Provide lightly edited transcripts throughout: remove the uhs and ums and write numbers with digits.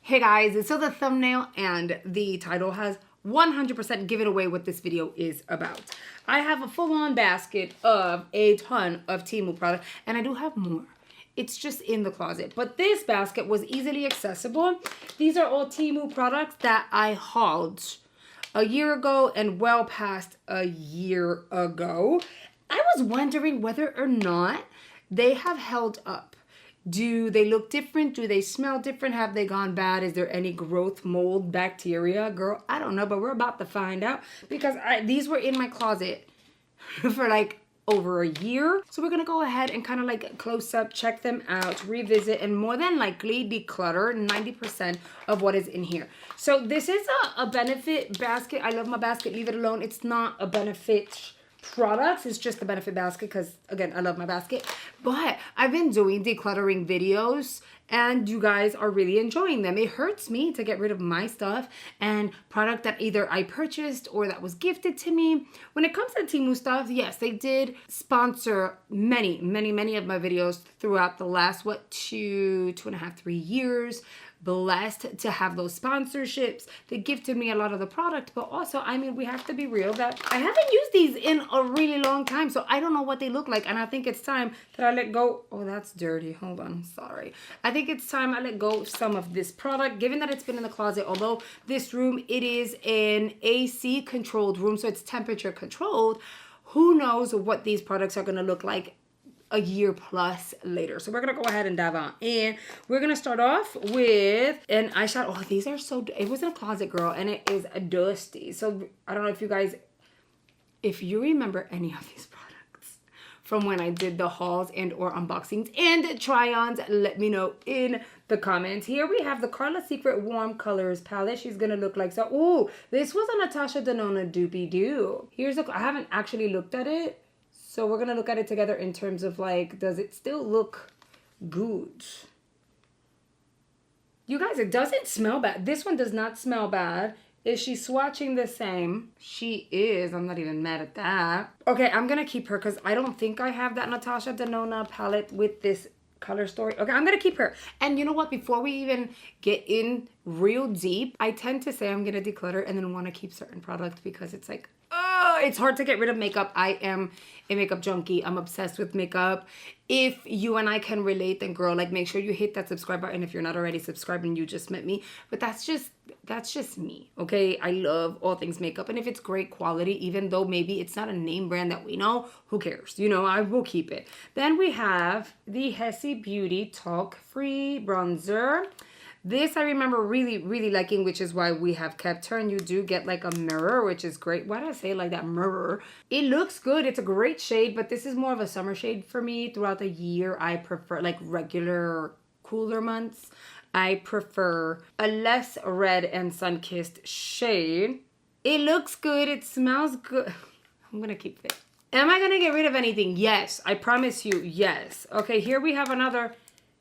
Hey guys, so the thumbnail and the title has 100% given away what this video is about. I have a full-on basket of a ton of Temu products, and I do have more. It's just in the closet. But this basket was easily accessible. These are all Temu products that I hauled a year ago and well past a year ago. I was wondering whether or not they have held up. Do they look different? Do they smell different? Have they gone bad? Is there any growth, mold, bacteria? Girl, I don't know, but we're about to find out because these were in my closet for like over a year. So we're gonna go ahead and kind of like close up, check them out, revisit, and more than likely declutter 90% of what is in here. So this is a benefit basket. I love my basket, leave it alone. It's not a benefit products, it's just the benefit basket because again I love my basket. But I've been doing decluttering videos and you guys are really enjoying them. It hurts me to get rid of my stuff and product that either I purchased or that was gifted to me. When it comes to Temu stuff, yes, they did sponsor many of my videos throughout the last 2.5, 3 years. Blessed to have those sponsorships. They gifted me a lot of the product, but also, I mean, we have to be real that I haven't used these in a really long time, so I don't know what they look like, and I think it's time that I let go. Oh, that's dirty. Hold on. Sorry. I think it's time I let go of some of this product, given that it's been in the closet. Although this room, it is an AC controlled room, so it's temperature controlled. Who knows what these products are going to look like a year plus later. So we're gonna go ahead and dive on, and we're gonna start off with an eyeshadow. Oh, these are so, it was in a closet, girl, and it is dusty. So I don't know if you guys, if you remember any of these products from when I did the hauls and or unboxings and try-ons, let me know in the comments. Here we have the Carla Secret Warm Colors palette. She's gonna look like so. Oh, this was a Natasha Denona Doopy Doo. Here's a, I haven't actually looked at it, so we're going to look at it together in terms of like, does it still look good? You guys, it doesn't smell bad. This one does not smell bad. Is she swatching the same? She is. I'm not even mad at that. Okay, I'm going to keep her because I don't think I have that Natasha Denona palette with this color story. Okay, I'm going to keep her. And you know what? Before we even get in real deep, I tend to say I'm going to declutter and then want to keep certain products because it's like, it's hard to get rid of makeup. I am a makeup junkie. I'm obsessed with makeup. If you and I can relate, then girl, like make sure you hit that subscribe button if you're not already subscribed and you just met me. But that's just me, okay? I love all things makeup, and if it's great quality, even though maybe it's not a name brand that we know, who cares? You know, I will keep it. Then we have the Hesse Beauty Talc Free Bronzer. This I remember really liking, which is why we have kept her. And you do get like a mirror, which is great. Why did I say like that? Mirror. It looks good. It's a great shade, but this is more of a summer shade for me. Throughout the year, I prefer like regular cooler months. I prefer a less red and sun-kissed shade. It looks good. It smells good. I'm going to keep it. Am I going to get rid of anything? Yes. I promise you, yes. Okay, here we have another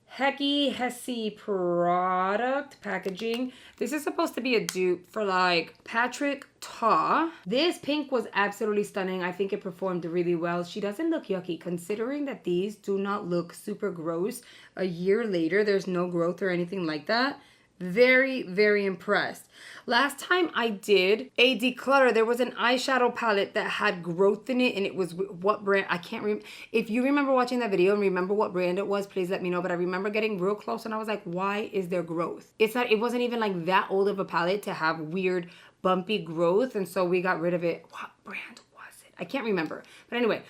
Hesse product packaging. This is supposed to be a dupe for like Patrick Ta. This pink was absolutely stunning. I think it performed really well. She doesn't look yucky considering that these do not look super gross. A year later, there's no growth or anything like that. Very impressed. Last time I did a declutter, there was an eyeshadow palette that had growth in it, and it was what brand? I can't remember. If you remember watching that video and remember what brand it was, please let me know. But I remember getting real close and I was like, why is there growth? It wasn't even like that old of a palette to have weird bumpy growth, and so we got rid of it. What brand? I can't remember. But anyway,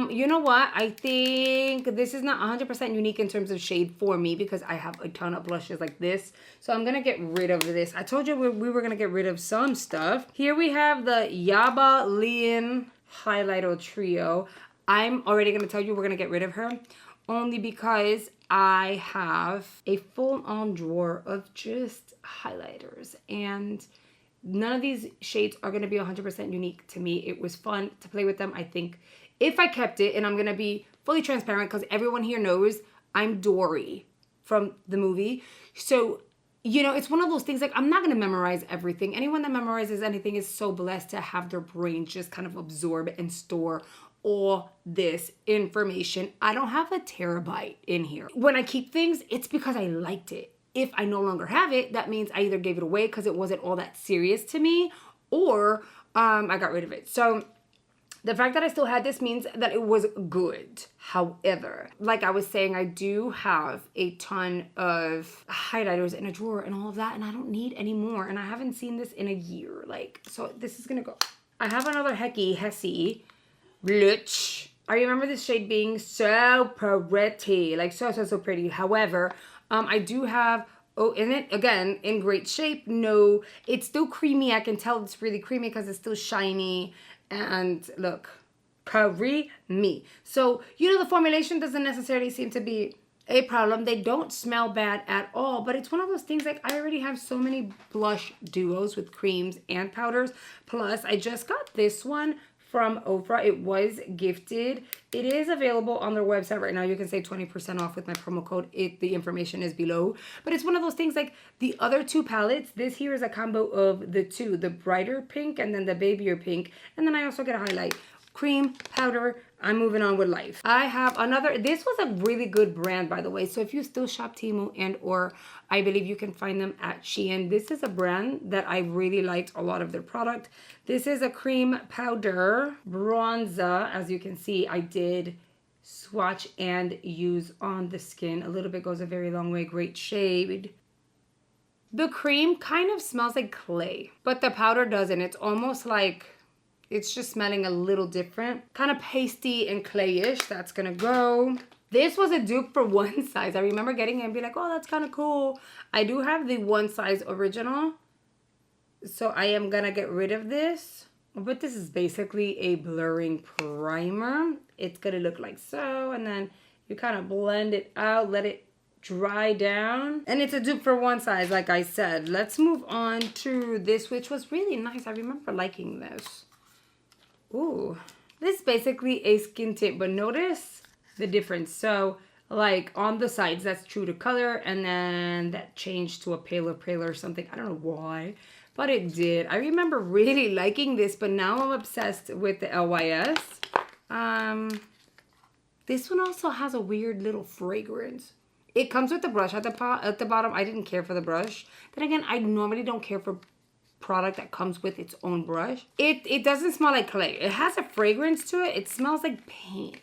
you know what? I think this is not 100% unique in terms of shade for me because I have a ton of blushes like this. So I'm going to get rid of this. I told you we were going to get rid of some stuff. Here we have the Yaba Leon Highlighter Trio. I'm already going to tell you we're going to get rid of her only because I have a full-on drawer of just highlighters, and none of these shades are going to be 100% unique to me. It was fun to play with them. I think if I kept it, and I'm going to be fully transparent because everyone here knows I'm Dory from the movie. So, you know, it's one of those things like I'm not going to memorize everything. Anyone that memorizes anything is so blessed to have their brain just kind of absorb and store all this information. I don't have a terabyte in here. When I keep things, it's because I liked it. if I no longer have it, that means I either gave it away because it wasn't all that serious to me, or I got rid of it. So the fact that I still had this means that it was good. However, like I was saying, I do have a ton of highlighters in a drawer and all of that, and I don't need any more. And I haven't seen this in a year. Like, so this is gonna go. I have another Hesse Blush. I remember this shade being so pretty, like so pretty. However, I do have, oh, in it, again, in great shape. No, it's still creamy. I can tell it's really creamy because it's still shiny. And look, creamy. So, you know, the formulation doesn't necessarily seem to be a problem. They don't smell bad at all, but it's one of those things, like, I already have so many blush duos with creams and powders. Plus, I just got this one from Oprah. It was gifted. It is available on their website right now. You can save 20% off with my promo code. The information is below. But it's one of those things, like the other two palettes. This here is a combo of the two, the brighter pink and then the babier pink. And then I also get a highlight. Cream, powder, I'm moving on with life. I have another, this was a really good brand, by the way. So if you still shop Temu and or I believe you can find them at Shein. This is a brand that I really liked a lot of their product. This is a cream powder bronzer. As you can see, I did swatch and use on the skin. A little bit goes a very long way. Great shade. The cream kind of smells like clay, but the powder doesn't. It's almost like, it's just smelling a little different. Kind of pasty and clayish. That's gonna go. This was a dupe for one size. I remember getting it and be like, oh, that's kind of cool. I do have the one size original. So I am gonna get rid of this. But this is basically a blurring primer. It's gonna look like so. And then you kind of blend it out, let it dry down. And it's a dupe for one size, like I said. Let's move on to this, which was really nice. I remember liking this. Ooh, this is basically a skin tint, but notice the difference. So like on the sides, that's true to color, and then that changed to a paler or something. I don't know why, but it did. I remember really liking this, but now I'm obsessed with the LYS. This one also has a weird little fragrance. It comes with the brush at the bottom. I didn't care for the brush. Then again, I normally don't care for product that comes with its own brush. It doesn't smell like clay. It has a fragrance to it. It smells like paint.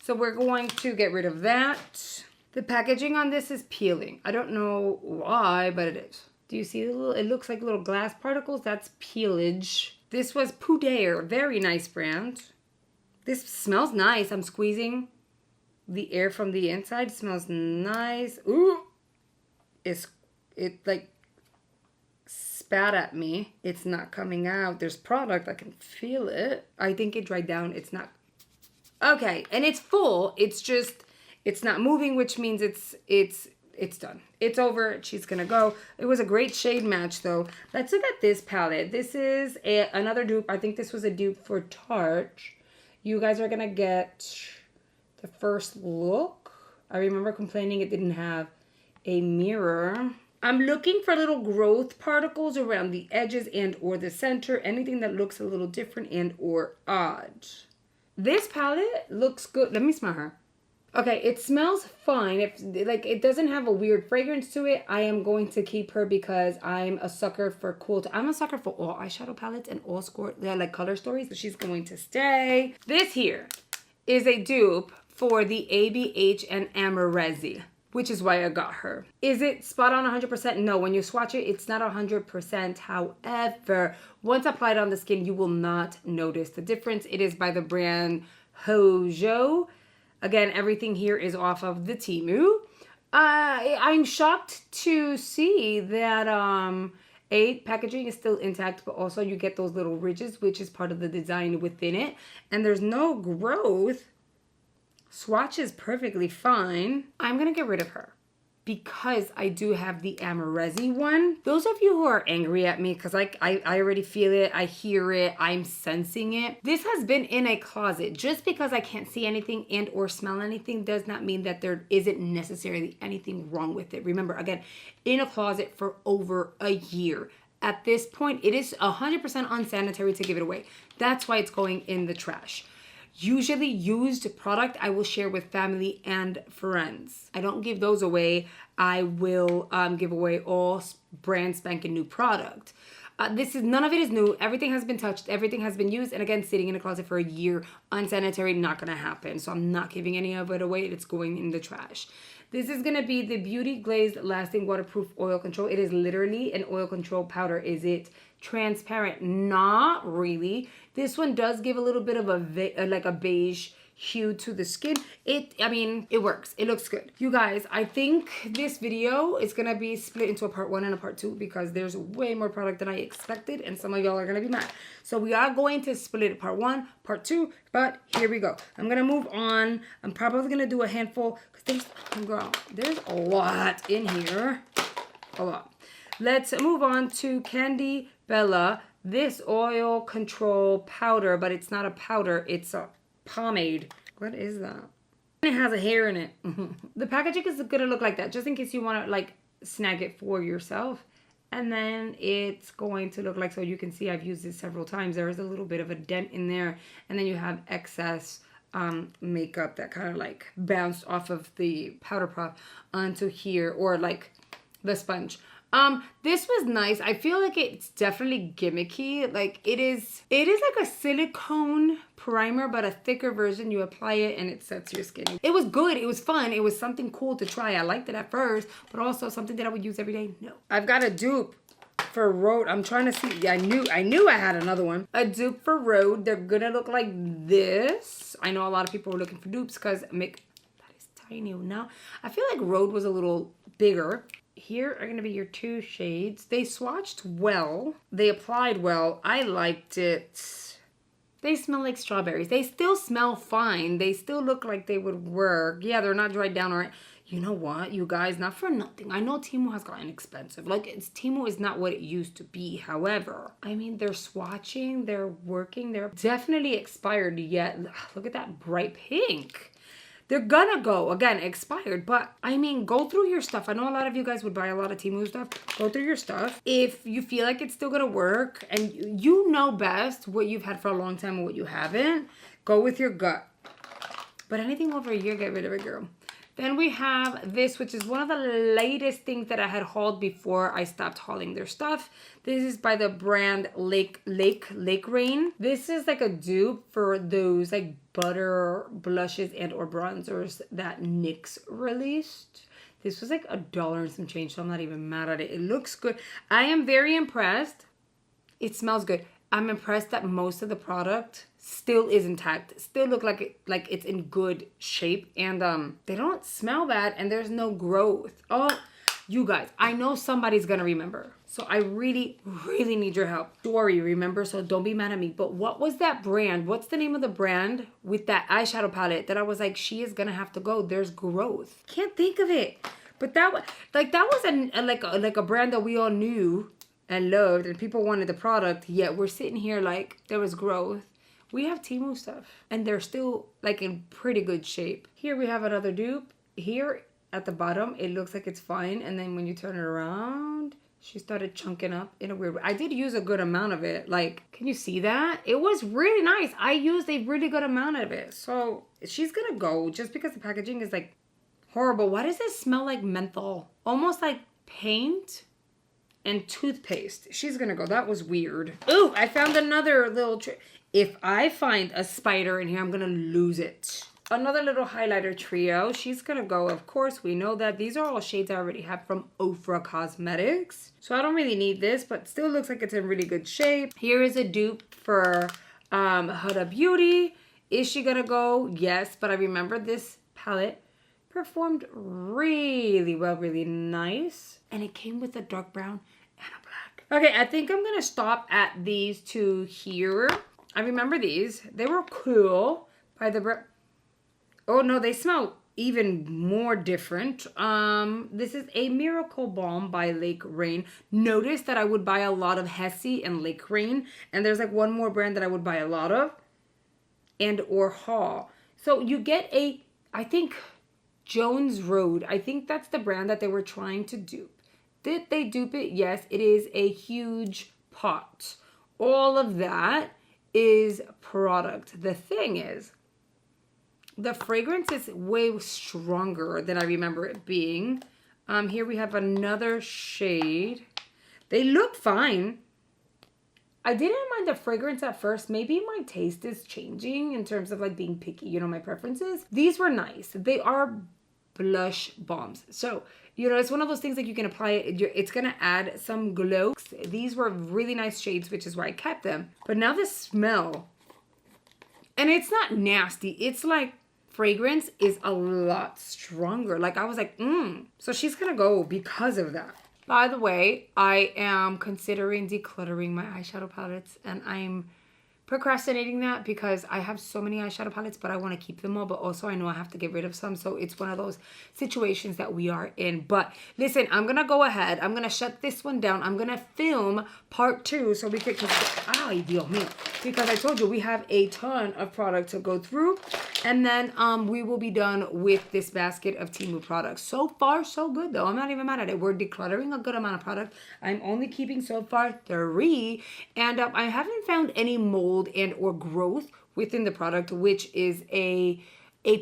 So we're going to get rid of that. The packaging on this is peeling. I don't know why, but it is. Do you see the little, it looks like little glass particles? That's peelage. This was Poudre, very nice brand. This smells nice. I'm squeezing the air from the inside. It smells nice. Ooh, it like spat at me. It's not coming out. There's product. I can feel it. I think it dried down. It's not. Okay, and it's full. It's just, it's not moving, which means it's done. It's over. She's gonna go. It was a great shade match though. Let's look at this palette. This is another dupe. I think this was a dupe for Tarte. You guys are gonna get the first look. I remember complaining it didn't have a mirror. I'm looking for little growth particles around the edges and or the center. Anything that looks a little different and or odd. This palette looks good. Let me smell her. Okay, it smells fine. If like it doesn't have a weird fragrance to it, I am going to keep her because I'm a sucker for cool. I'm a sucker for all eyeshadow palettes and all like color stories. So she's going to stay. This here is a dupe for the ABH and Amarezzi, which is why I got her. Is it spot on 100%? No, when you swatch it, it's not 100%. However, once applied on the skin, you will not notice the difference. It is by the brand Hojo. Again, everything here is off of the Temu. I'm shocked to see that packaging is still intact, but also you get those little ridges, which is part of the design within it. And there's no growth. Swatch is perfectly fine. I'm gonna get rid of her because I do have the Amarezzi one. Those of you who are angry at me, because I already feel it, I hear it, I'm sensing it. This has been in a closet. Just because I can't see anything and or smell anything does not mean that there isn't necessarily anything wrong with it. Remember, again, in a closet for over a year. At this point, it is 100% unsanitary to give it away. That's why it's going in the trash. Usually used product I will share with family and friends. I don't give those away. I will give away all brand spanking new product. None of it is new. Everything has been touched. Everything has been used. And again, sitting in a closet for a year, unsanitary, not going to happen. So I'm not giving any of it away. It's going in the trash. This is going to be the Beauty Glazed Lasting Waterproof Oil Control. It is literally an oil control powder. Is it transparent? Not really. This one does give a little bit of a beige hue to the skin. It works. It looks good. You guys, I think this video is gonna be split into a part 1 and a part 2 because there's way more product than I expected and some of y'all are gonna be mad. So we are going to split it part 1, part 2, but here we go. I'm gonna move on. I'm probably gonna do a handful because there's a lot in here. A lot. Let's move on to Candy Bella. This oil control powder, but it's not a powder, it's a pomade. What is that? It has a hair in it. The packaging is gonna look like that, just in case you want to like snag it for yourself. And then it's going to look like, so you can see I've used this several times. There is a little bit of a dent in there, and then you have excess makeup that kind of like bounced off of the powder puff onto here, or like the sponge. This was nice. I feel like it's definitely gimmicky. Like it is like a silicone primer, but a thicker version. You apply it and it sets your skin. It was good. It was fun. It was something cool to try. I liked it at first, but also something that I would use every day. No. I've got a dupe for Rhode. I'm trying to see. Yeah, I knew I had another one. A dupe for Rhode. They're gonna look like this. I know a lot of people were looking for dupes because that is tiny now. I feel like Rhode was a little bigger. Here are going to be your 2 shades. They swatched well. They applied well. I liked it. They smell like strawberries. They still smell fine. They still look like they would work. Yeah, they're not dried down right. You know what, you guys? Not for nothing. I know Temu has gotten expensive. Like, Temu is not what it used to be. However, I mean, they're swatching. They're working. They're definitely expired yet. Look at that bright pink. They're gonna go, again, expired, but I mean, go through your stuff. I know a lot of you guys would buy a lot of Temu stuff. Go through your stuff. If you feel like it's still gonna work and you know best what you've had for a long time and what you haven't, go with your gut. But anything over a year, get rid of it, girl. Then we have this, which is one of the latest things that I had hauled before I stopped hauling their stuff. This is by the brand Lake Rain. This is like a dupe for those like butter blushes and or bronzers that NYX released. This was like $1 and some change, so I'm not even mad at it. It looks good. I am very impressed. It smells good. I'm impressed that most of the product still is intact. Still look like it's in good shape, and they don't smell bad, and there's no growth. Oh, you guys, I know somebody's gonna remember. So I really, really need your help. Story, remember? So don't be mad at me. But what was that brand? What's the name of the brand with that eyeshadow palette that I was like, she is gonna have to go. There's growth. Can't think of it. But that was like a brand that we all knew and loved, and people wanted the product. Yet we're sitting here like there was growth. We have Temu stuff, and they're still like in pretty good shape. Here we have another dupe. Here at the bottom, it looks like it's fine, and then when you turn it around, she started chunking up in a weird way. I did use a good amount of it. Like, can you see that? It was really nice. I used a really good amount of it. So she's gonna go just because the packaging is like horrible. Why does it smell like menthol? Almost like paint and toothpaste. She's gonna go. That was weird. Ooh, I found another little trick. If I find a spider in here, I'm gonna lose it. Another little highlighter trio. She's gonna go. Of course, we know that these are all shades I already have from Ofra Cosmetics. So I don't really need this, but still looks like it's in really good shape. Here is a dupe for Huda Beauty. Is she gonna go? Yes, but I remember this palette performed really well, really nice. And it came with a dark brown and a black. Okay, I think I'm gonna stop at these 2 here. I remember these. They were cool by the oh no, they smell even more different. This is a Miracle Balm by Lake Rain. Notice that I would buy a lot of Hessie and Lake Rain, and there's like one more brand that I would buy a lot of, and or Haw. So you get I think Jones Road. I think that's the brand that they were trying to dupe. Did they dupe it? Yes, it is a huge pot. All of that is product. The thing is, the fragrance is way stronger than I remember it being. Here we have another shade. They look fine. I didn't mind the fragrance at first. Maybe my taste is changing in terms of like being picky, you know, my preferences. These were nice. They are blush balms. So, you know, it's one of those things like you can apply it. It's going to add some glow. These were really nice shades, which is why I kept them. But now the smell, and it's not nasty. It's like fragrance is a lot stronger. Like I was like, So she's going to go because of that. By the way, I am considering decluttering my eyeshadow palettes, and I'm procrastinating that because I have so many eyeshadow palettes, but I want to keep them all, but also I know I have to get rid of some. So it's one of those situations that we are in. But listen, I'm going to go ahead. I'm going to shut this one down. I'm going to film part 2 so we could, ay, Dios mío, because I told you we have a ton of product to go through. And then we will be done with this basket of Temu products. So far, so good though. I'm not even mad at it. We're decluttering a good amount of product. I'm only keeping so far 3. And I haven't found any mold and or growth within the product, which is a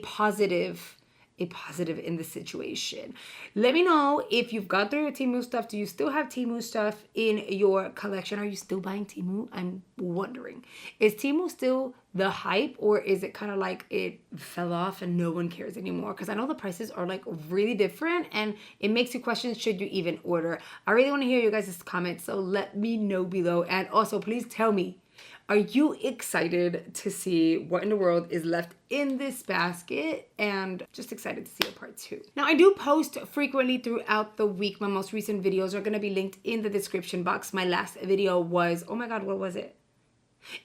positive in the situation. Let me know if you've gone through your Temu stuff. Do you still have Temu stuff in your collection? Are you still buying Temu? I'm wondering. Is Temu still the hype, or is it kind of like it fell off and no one cares anymore? Because I know the prices are like really different and it makes you question, should you even order? I really want to hear you guys' comments, so let me know below. And also, please tell me, are you excited to see what in the world is left in this basket? And just excited to see a part 2. Now, I do post frequently throughout the week. My most recent videos are going to be linked in the description box. My last video was, oh my God, what was it?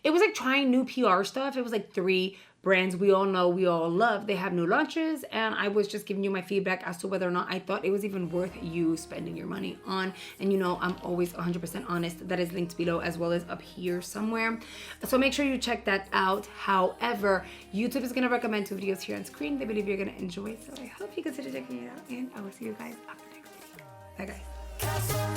It was like trying new PR stuff. It was like 3 brands we all know, we all love. They have new launches, and I was just giving you my feedback as to whether or not I thought it was even worth you spending your money on. And you know, I'm always 100% honest. That is linked below as well as up here somewhere. So make sure you check that out. However, YouTube is going to recommend 2 videos here on screen. They believe you're going to enjoy. So I hope you consider checking it out, and I will see you guys after the next video. Bye guys.